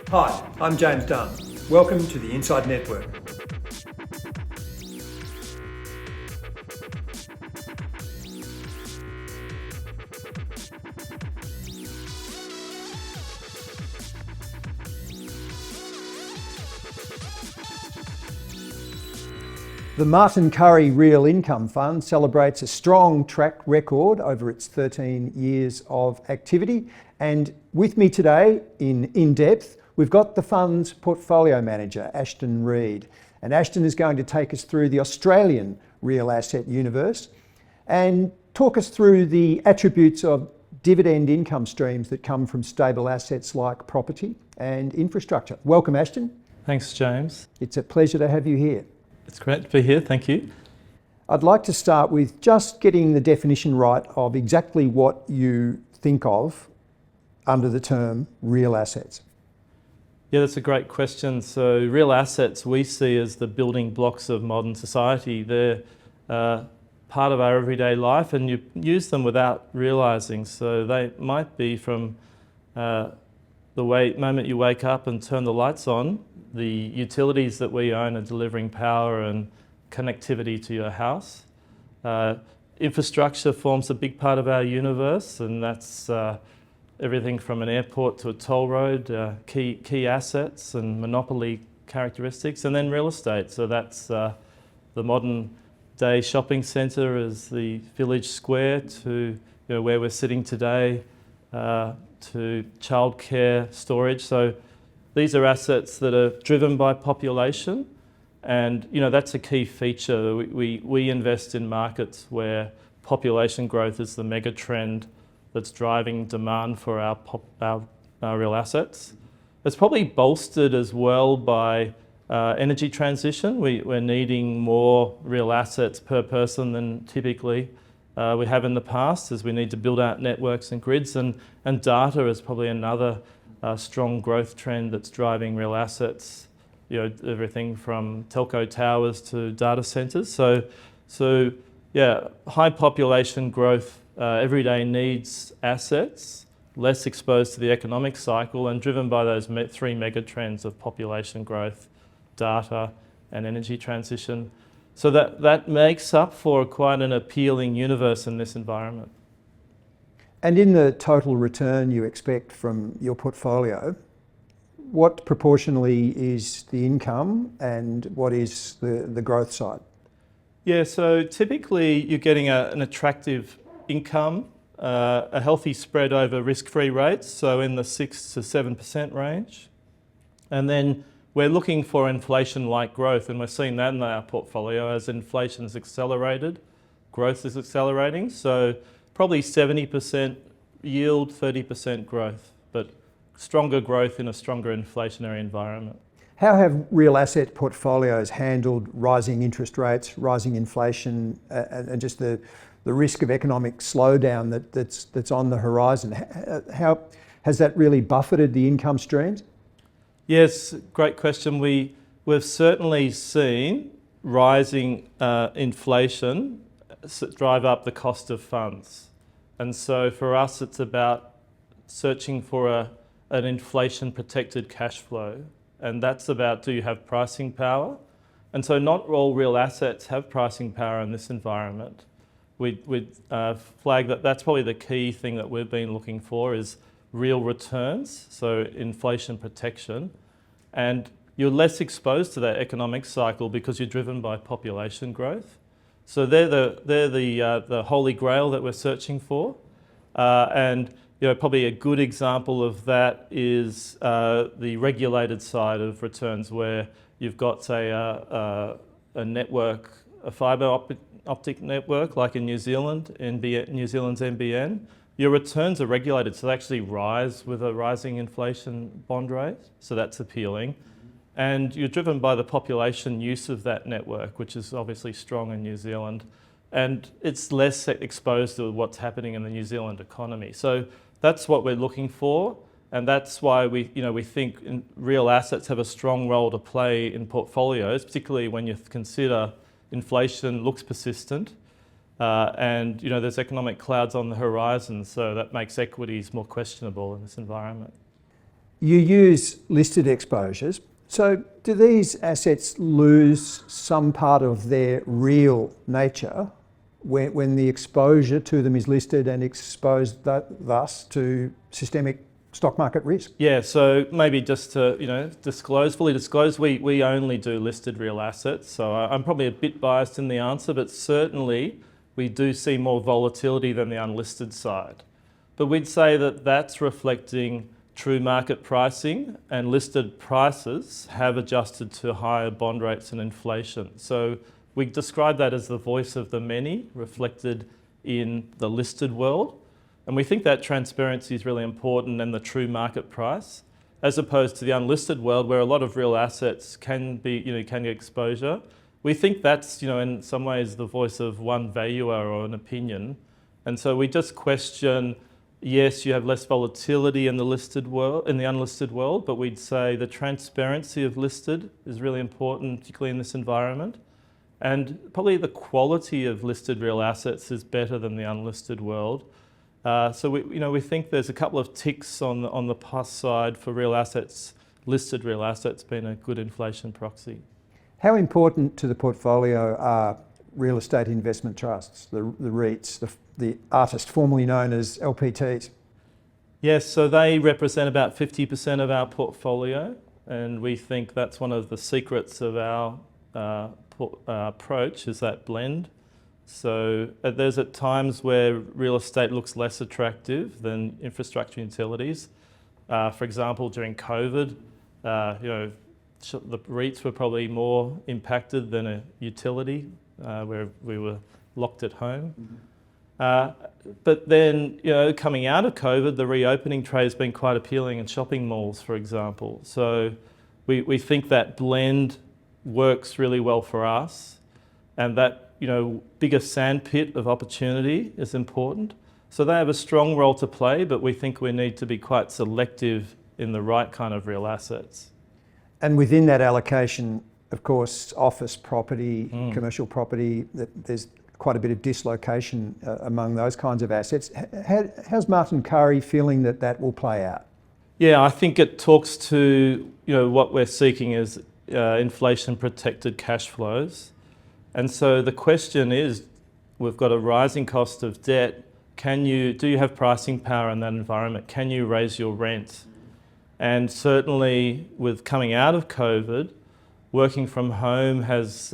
Hi, I'm James Dunn. Welcome to the Inside Network. The Martin Currie Real Income Fund celebrates a strong track record over its 13 years of activity. And with me today in INDepth, we've got the fund's portfolio manager, Ashton Reid. And Ashton is going to take us through the Australian real asset universe and talk us through the attributes of dividend income streams that come from stable assets like property and infrastructure. Welcome, Ashton. Thanks, James. It's a pleasure to have you here. It's great to be here, thank you. I'd like to start with just getting the definition right of exactly what you think of under the term real assets. Yeah, that's a great question. So real assets we see as the building blocks of modern society. They're part of our everyday life and you use them without realising. So they might be from the moment you wake up and turn the lights on, the utilities that we own are delivering power and connectivity to your house. Infrastructure forms a big part of our universe, and that's everything from an airport to a toll road, key assets and monopoly characteristics, and then real estate. So that's the modern day shopping centre as the village square to where we're sitting today, to childcare, storage. So these are assets that are driven by population, and that's a key feature. We invest in markets where population growth is the mega trend that's driving demand for our real assets. It's probably bolstered as well by energy transition. We're needing more real assets per person than typically we have in the past, as we need to build out networks and grids, and data is probably another strong growth trend that's driving real assets. Everything from telco towers to data centres. So yeah, high population growth, everyday needs assets, less exposed to the economic cycle, and driven by those three mega trends of population growth, data, and energy transition. So that makes up for quite an appealing universe in this environment. And in the total return you expect from your portfolio, what proportionally is the income and what is the growth side? Yeah, so typically you're getting an attractive income, a healthy spread over risk-free rates, so in the 6 to 7% range. And then we're looking for inflation-like growth, and we're seeing that in our portfolio as inflation's accelerated, growth is accelerating. So probably 70% yield, 30% growth, but stronger growth in a stronger inflationary environment. How have real asset portfolios handled rising interest rates, rising inflation, and just the risk of economic slowdown that's on the horizon? How has that really buffeted the income streams? Yes, great question. We've certainly seen rising inflation drive up the cost of funds. And so for us, it's about searching for an inflation-protected cash flow. And that's about, do you have pricing power? And so not all real assets have pricing power in this environment. We'd flag that that's probably the key thing that we've been looking for is real returns, so inflation protection. And you're less exposed to that economic cycle because you're driven by population growth. So they're the holy grail that we're searching for. And probably a good example of that is the regulated side of returns, where you've got, say, a network, a fibre optic network, like in New Zealand, New Zealand's NBN. Your returns are regulated, so they actually rise with a rising inflation bond rate, so that's appealing. And you're driven by the population use of that network, which is obviously strong in New Zealand. And it's less exposed to what's happening in the New Zealand economy. So that's what we're looking for. And that's why we think real assets have a strong role to play in portfolios, particularly when you consider inflation looks persistent. And there's economic clouds on the horizon, so that makes equities more questionable in this environment. You use listed exposures. So do these assets lose some part of their real nature when the exposure to them is listed and exposed thus to systemic stock market risk? Yeah, so maybe just to fully disclose, we only do listed real assets. So I'm probably a bit biased in the answer, but certainly we do see more volatility than the unlisted side. But we'd say that that's reflecting true market pricing, and listed prices have adjusted to higher bond rates and inflation. So we describe that as the voice of the many reflected in the listed world. And we think that transparency is really important and the true market price, as opposed to the unlisted world where a lot of real assets can get exposure. We think that's, in some ways the voice of one valuer or an opinion. And so we just question, yes, you have less volatility in the listed world, in the unlisted world, but we'd say the transparency of listed is really important, particularly in this environment. And probably the quality of listed real assets is better than the unlisted world. So we think there's a couple of ticks on the plus side for real assets, listed real assets being a good inflation proxy. How important to the portfolio are real estate investment trusts, the REITs, the artist formerly known as LPTs? Yes, so they represent about 50% of our portfolio, and we think that's one of the secrets of our approach is that blend. So there's at times where real estate looks less attractive than infrastructure utilities. For example, during COVID, the REITs were probably more impacted than a utility where we were locked at home. But then, coming out of COVID, the reopening trade has been quite appealing in shopping malls, for example. So we think that blend works really well for us, and that bigger sandpit of opportunity is important. So they have a strong role to play, but we think we need to be quite selective in the right kind of real assets. And within that allocation, of course, office property, commercial property, there's quite a bit of dislocation among those kinds of assets. How's Martin Currie feeling that will play out? Yeah, I think it talks to what we're seeking is inflation protected cash flows. And so the question is, we've got a rising cost of debt. Do you have pricing power in that environment? Can you raise your rent? And certainly with coming out of COVID, working from home has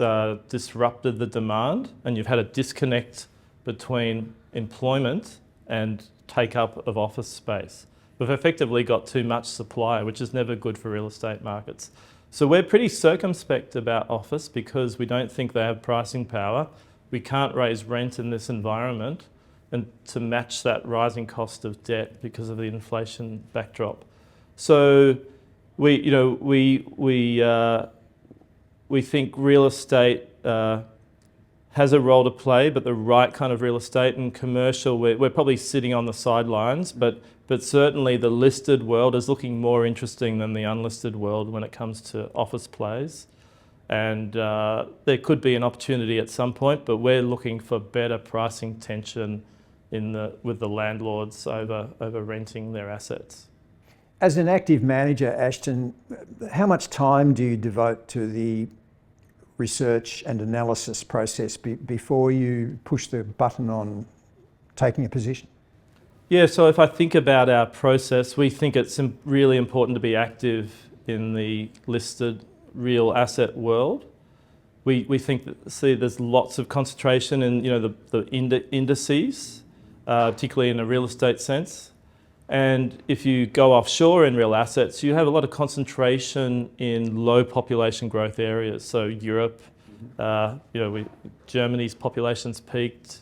disrupted the demand, and you've had a disconnect between employment and take up of office space. We've effectively got too much supply, which is never good for real estate markets. So we're pretty circumspect about office because we don't think they have pricing power. We can't raise rent in this environment and to match that rising cost of debt because of the inflation backdrop. So we think real estate has a role to play, but the right kind of real estate and commercial, we're probably sitting on the sidelines, but certainly the listed world is looking more interesting than the unlisted world when it comes to office plays. And there could be an opportunity at some point, but we're looking for better pricing tension with the landlords over renting their assets. As an active manager, Ashton, how much time do you devote to the research and analysis process before you push the button on taking a position? Yeah, so if I think about our process, we think it's really important to be active in the listed real asset world. We think there's lots of concentration in the indices, particularly in a real estate sense. And if you go offshore in real assets, you have a lot of concentration in low population growth areas. So Europe, Germany's population's peaked,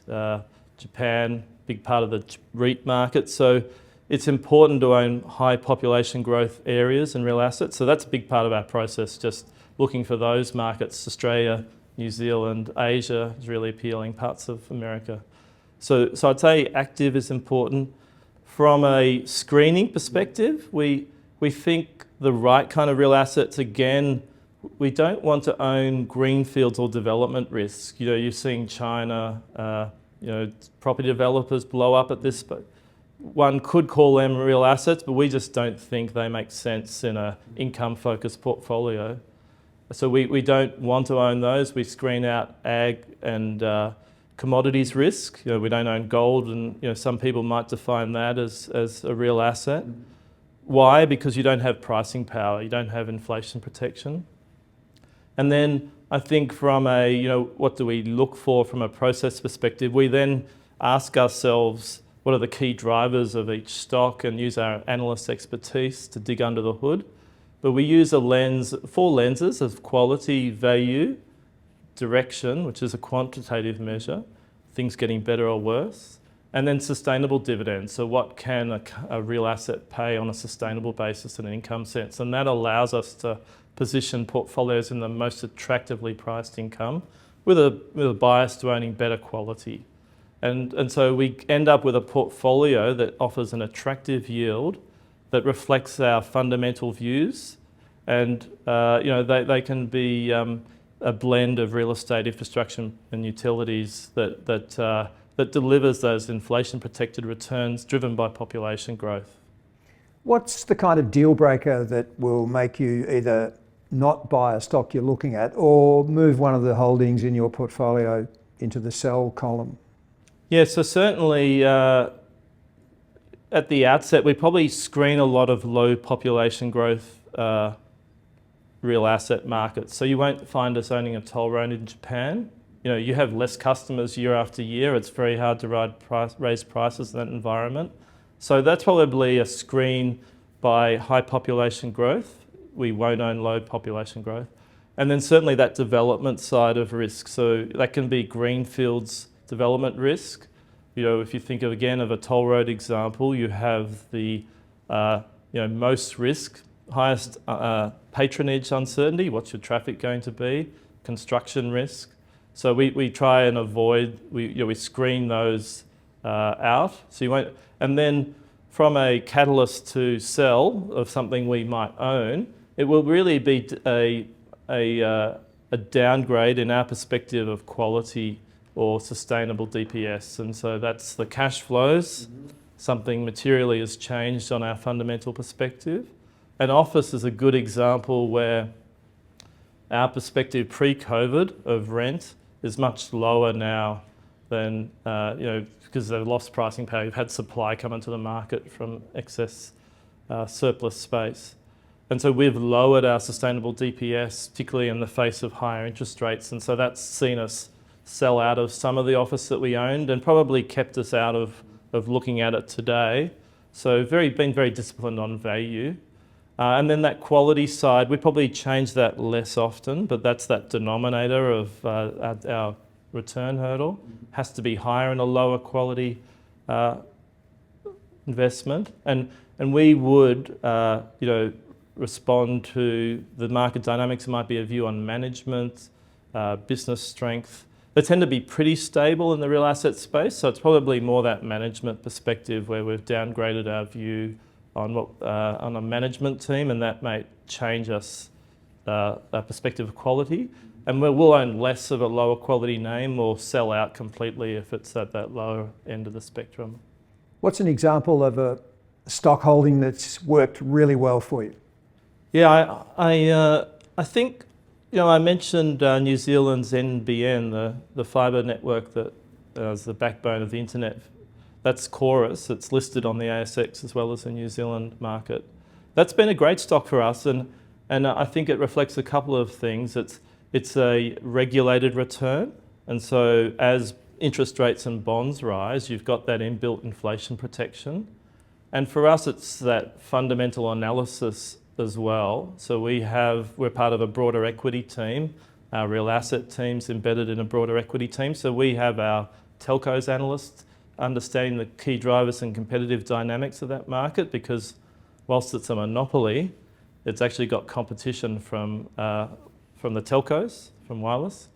Japan, big part of the REIT market. So it's important to own high population growth areas and real assets. So that's a big part of our process, just looking for those markets. Australia, New Zealand, Asia is really appealing, parts of America. So I'd say active is important. From a screening perspective, we think the right kind of real assets, again, we don't want to own greenfields or development risk. You're seeing China, property developers blow up at this, but one could call them real assets, but we just don't think they make sense in an income-focused portfolio. So we don't want to own those. We screen out ag and commodities risk. We don't own gold, and some people might define that as a real asset. Why? Because you don't have pricing power. You don't have inflation protection. And then I think from what do we look for from a process perspective? We then ask ourselves, what are the key drivers of each stock, and use our analyst expertise to dig under the hood. But we use four lenses of quality, value, direction, which is a quantitative measure, things getting better or worse, and then sustainable dividends. So what can a real asset pay on a sustainable basis in an income sense? And that allows us to position portfolios in the most attractively priced income with a bias to owning better quality. And so we end up with a portfolio that offers an attractive yield that reflects our fundamental views, and they can be a blend of real estate, infrastructure and utilities that delivers those inflation-protected returns driven by population growth. What's the kind of deal breaker that will make you either not buy a stock you're looking at or move one of the holdings in your portfolio into the sell column? Yeah, so certainly at the outset, we probably screen a lot of low population growth real asset markets. So you won't find us owning a toll road in Japan. You have less customers year after year. It's very hard to raise prices in that environment. So that's probably a screen by high population growth. We won't own low population growth. And then certainly that development side of risk. So that can be greenfields development risk. If you think of a toll road example, you have the most risk, highest patronage uncertainty. What's your traffic going to be? Construction risk. So we try and avoid. We screen those out. So you won't. And then from a catalyst to sell of something we might own, it will really be a downgrade in our perspective of quality or sustainable DPS. And so that's the cash flows. Something materially has changed on our fundamental perspective. And office is a good example where our perspective pre-COVID of rent is much lower now than, because they've lost pricing power. You've had supply come into the market from excess surplus space. And so we've lowered our sustainable DPS, particularly in the face of higher interest rates. And so that's seen us sell out of some of the office that we owned and probably kept us out of looking at it today. So been very disciplined on value. And then that quality side, we probably change that less often, but that's that denominator of our return hurdle. Has to be higher in a lower quality investment. And we would, respond to the market dynamics. It might be a view on management, business strength. They tend to be pretty stable in the real asset space, so it's probably more that management perspective where we've downgraded our view on a management team, and that may change us our perspective of quality. And we'll own less of a lower quality name or sell out completely if it's at that lower end of the spectrum. What's an example of a stock holding that's worked really well for you? Yeah, I think, I mentioned New Zealand's NBN, the fibre network that is the backbone of the internet. That's Chorus. It's listed on the ASX as well as the New Zealand market. That's been a great stock for us, and I think it reflects a couple of things. It's a regulated return, and so as interest rates and bonds rise, you've got that inbuilt inflation protection. And for us, it's that fundamental analysis as well. So we're part of a broader equity team. Our real asset team's embedded in a broader equity team. So we have our telcos analysts understanding the key drivers and competitive dynamics of that market, because whilst it's a monopoly, it's actually got competition from the telcos, from wireless.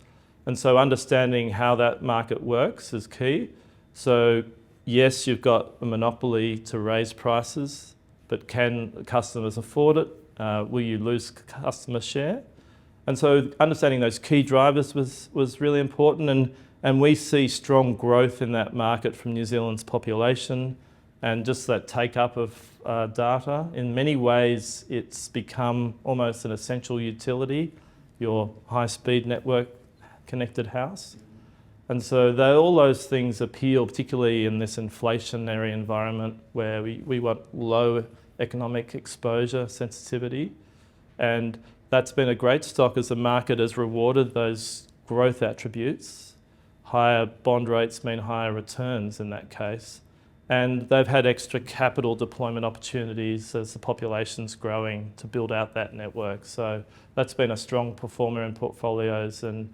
And so understanding how that market works is key. So yes, you've got a monopoly to raise prices, but can customers afford it? Will you lose customer share? And so understanding those key drivers was really important, and we see strong growth in that market from New Zealand's population, and just that take up of data. In many ways, it's become almost an essential utility, your high-speed network connected house. And so all those things appeal, particularly in this inflationary environment where we want low economic exposure sensitivity. And that's been a great stock as the market has rewarded those growth attributes. Higher bond rates mean higher returns in that case. And they've had extra capital deployment opportunities as the population's growing to build out that network. So that's been a strong performer in portfolios, and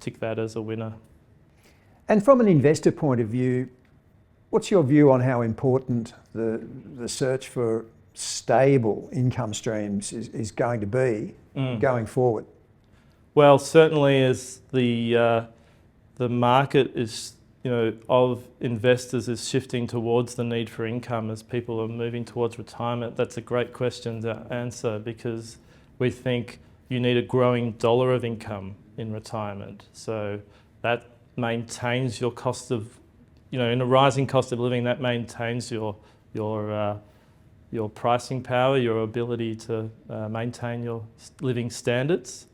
tick that as a winner. And from an investor point of view, what's your view on how important the search for stable income streams is going to be going forward? Well, certainly as the market is, of investors is shifting towards the need for income as people are moving towards retirement, that's a great question to answer, because we think you need a growing dollar of income in retirement. So that maintains your cost of, in a rising cost of living, that maintains your pricing power, your ability to maintain your living standards.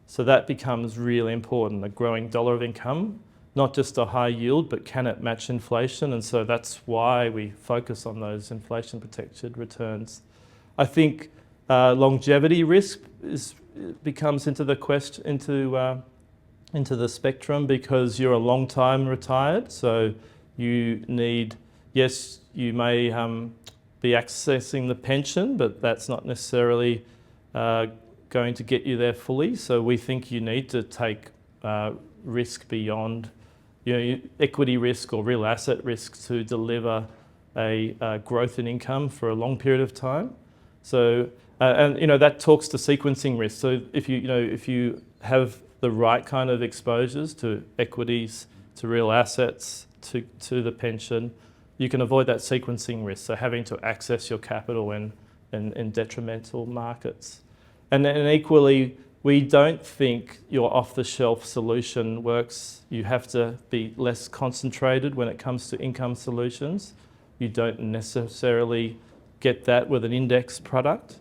So that becomes really important, a growing dollar of income, not just a high yield, but can it match inflation? And so that's why we focus on those inflation-protected returns. I think longevity risk becomes into the spectrum, because you're a long time retired, so you need, yes, you may be accessing the pension, but that's not necessarily going to get you there fully. So we think you need to take risk beyond, equity risk or real asset risk to deliver a growth in income for a long period of time. So that talks to sequencing risk. So if you have the right kind of exposures to equities, to real assets, to the pension, you can avoid that sequencing risk. So having to access your capital in detrimental markets. And equally, we don't think your off-the-shelf solution works. You have to be less concentrated when it comes to income solutions. You don't necessarily get that with an index product,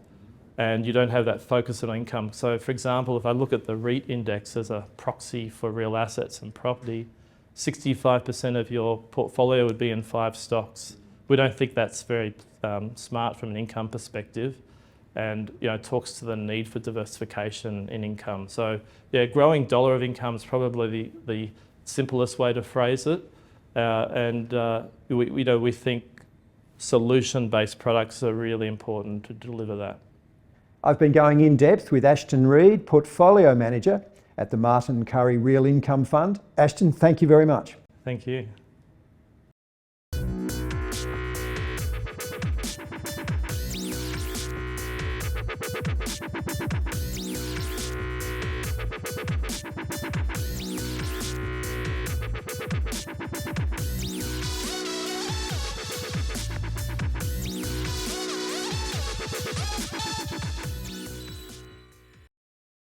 and you don't have that focus on income. So for example, if I look at the REIT index as a proxy for real assets and property, 65% of your portfolio would be in 5 stocks. We don't think that's very smart from an income perspective, and talks to the need for diversification in income. So growing dollar of income is probably the simplest way to phrase it, we think solution-based products are really important to deliver that. I've been going in depth with Ashton Reid, Portfolio Manager at the Martin Currie Real Income Fund. Ashton, thank you very much. Thank you.